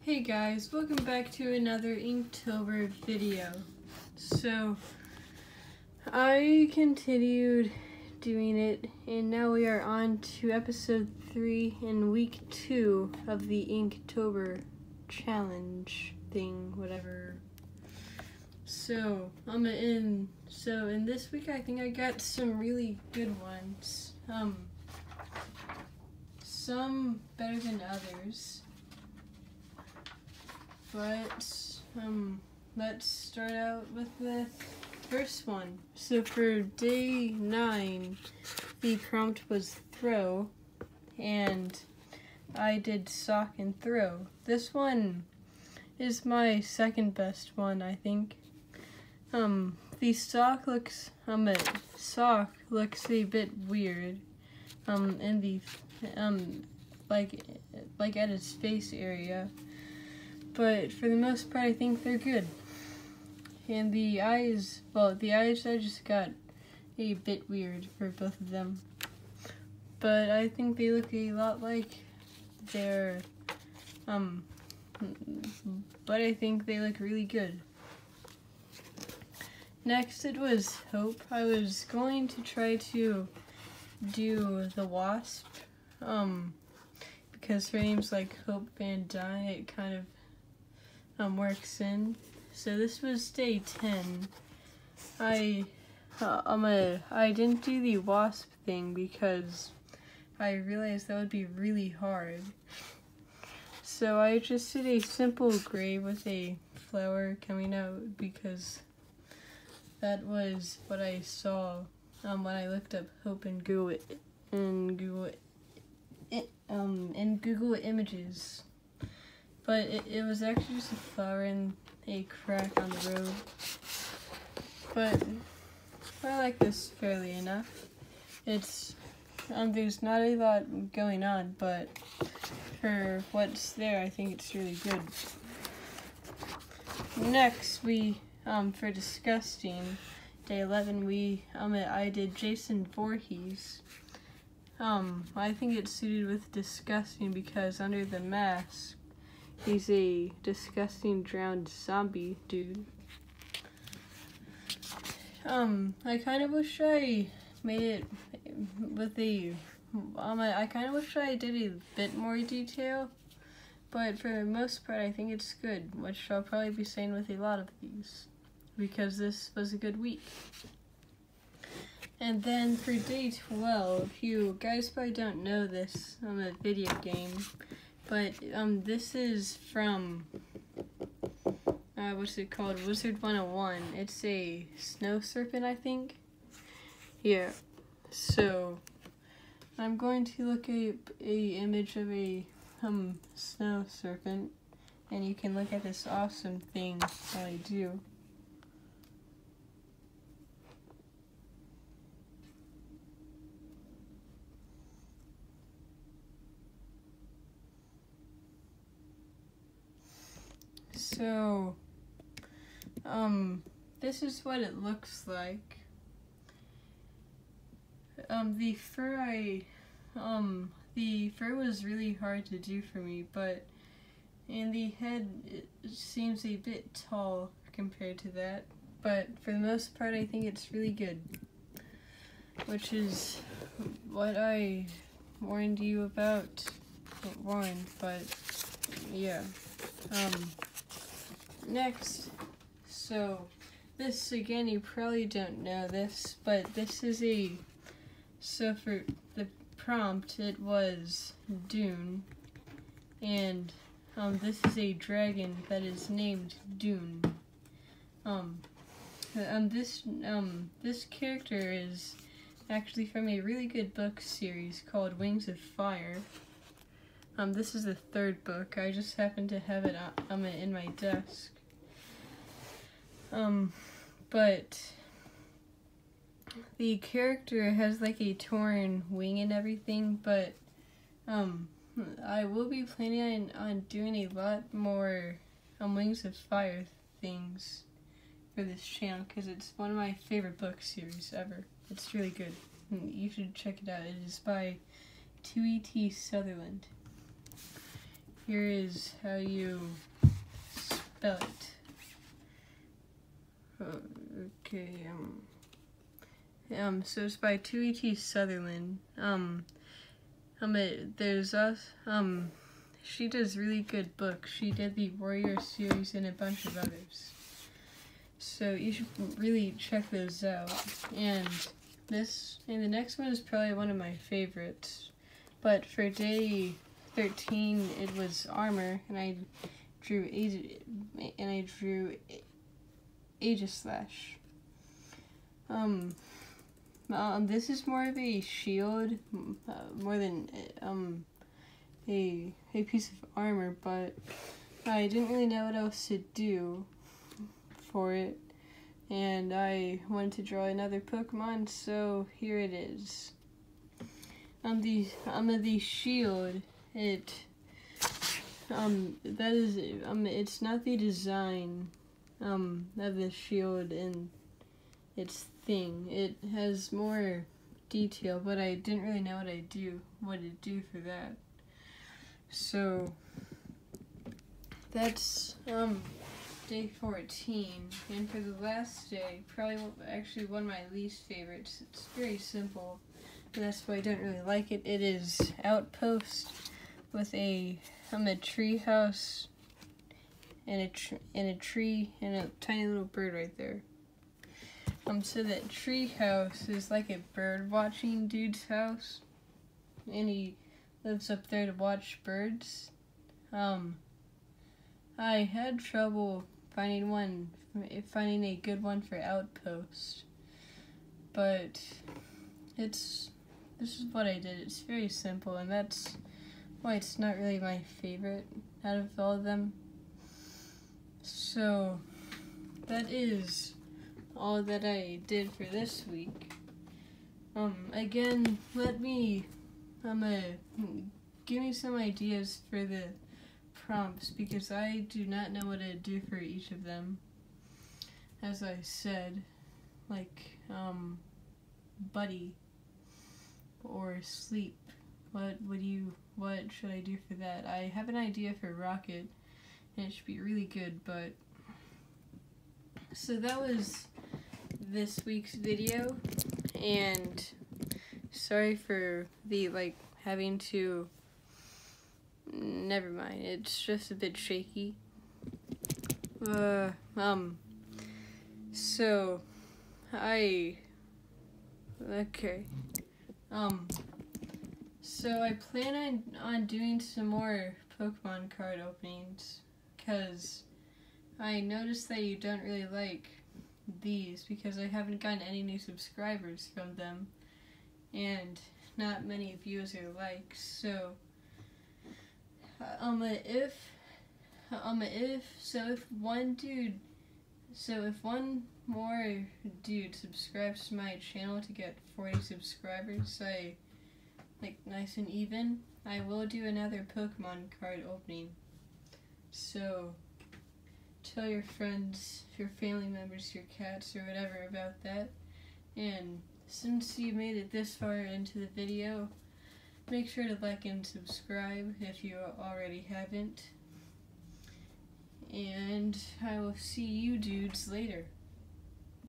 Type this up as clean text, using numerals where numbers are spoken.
Hey guys, welcome back to another Inktober video. So, I continued doing it, and now we are on to episode 3 in week 2 of the Inktober challenge thing, whatever. So, in this week I think I got some really good ones. Some better than others. But, let's start out with the first one. So for day 9, the prompt was throw, and I did sock and throw. This one is my second best one, I think. The sock looks a bit weird, in the, like at his face area. But for the most part, I think they're good. And the eyes, I just got a bit weird for both of them. But I think they look a lot like their, but I think they look really good. Next, it was Hope. I was going to try to do the wasp, because her name's like Hope Van Dyne. It kind of works in. So this was day 10. I didn't do the wasp thing because I realized that would be really hard. So I just did a simple gray with a flower coming out because that was what I saw when I looked up Hope in Google Images. But it was actually just a flower in a crack on the road. But I like this fairly enough. It's, there's not a lot going on, but for what's there, I think it's really good. Next, for disgusting, day 11, I did Jason Voorhees. I think it's suited with disgusting because under the mask, he's a disgusting drowned zombie dude. I kind of wish I made it with I kind of wish I did a bit more detail, but for the most part I think it's good, which I'll probably be saying with a lot of these, because this was a good week. And then for day 12, you guys probably don't know this, a video game. But, this is from, what's it called? Wizard 101. It's a snow serpent, I think. Yeah. So, I'm going to look at a image of a, snow serpent. And you can look at this awesome thing while I do. So, this is what it looks like. The fur was really hard to do for me, but in the head, it seems a bit tall compared to that. But for the most part, I think it's really good, which is what I warned you about. But yeah. Next, so this, again, you probably don't know this, but this is so for the prompt, it was Dune, and this is a dragon that is named Dune. This character is actually from a really good book series called Wings of Fire. This is the 3rd book. I just happen to have it in my desk. But the character has like a torn wing and everything, but I will be planning on doing a lot more Wings of Fire things for this channel because it's one of my favorite book series ever. It's really good. You should check it out. It is by 2E.T. Sutherland. here is how you spell it. Okay, so it's by 2E.T. Sutherland. There's us, she does really good books. She did the Warrior series and a bunch of others. So you should really check those out. And the next one is probably one of my favorites. But for day 13, it was armor, and I drew Aegislash. This is more of a shield, more than a piece of armor, but I didn't really know what else to do for it, and I wanted to draw another Pokemon, so here it is. The shield, it's not the design of the shield in its thing. It has more detail, but I didn't really know what to do for that. So that's day 14, and for the last day, probably actually one of my least favorites. It's very simple, and that's why I don't really like it. It is Outpost with a tree house and a tree and a tiny little bird right there. So that tree house is like a bird watching dude's house, and he lives up there to watch birds. I had trouble finding a good one for Outpost, but this is what I did. It's very simple, and that's why it's not really my favorite out of all of them. So that is all that I did for this week. Again, give me some ideas for the prompts, because I do not know what to do for each of them. As I said, like, buddy, or sleep. What should I do for that? I have an idea for Rocket, and it should be really good, but... So that was this week's video, and sorry for the, having to... Never mind, it's just a bit shaky. So, so I plan on doing some more Pokemon card openings, because I noticed that you don't really like these, because I haven't gotten any new subscribers from them, and not many views or likes, so if one more dude subscribes to my channel to get 40 subscribers, nice and even, I will do another Pokemon card opening. So tell your friends, your family members, your cats, or whatever about that. And since you made it this far into the video, make sure to like and subscribe if you already haven't. And I will see you dudes later.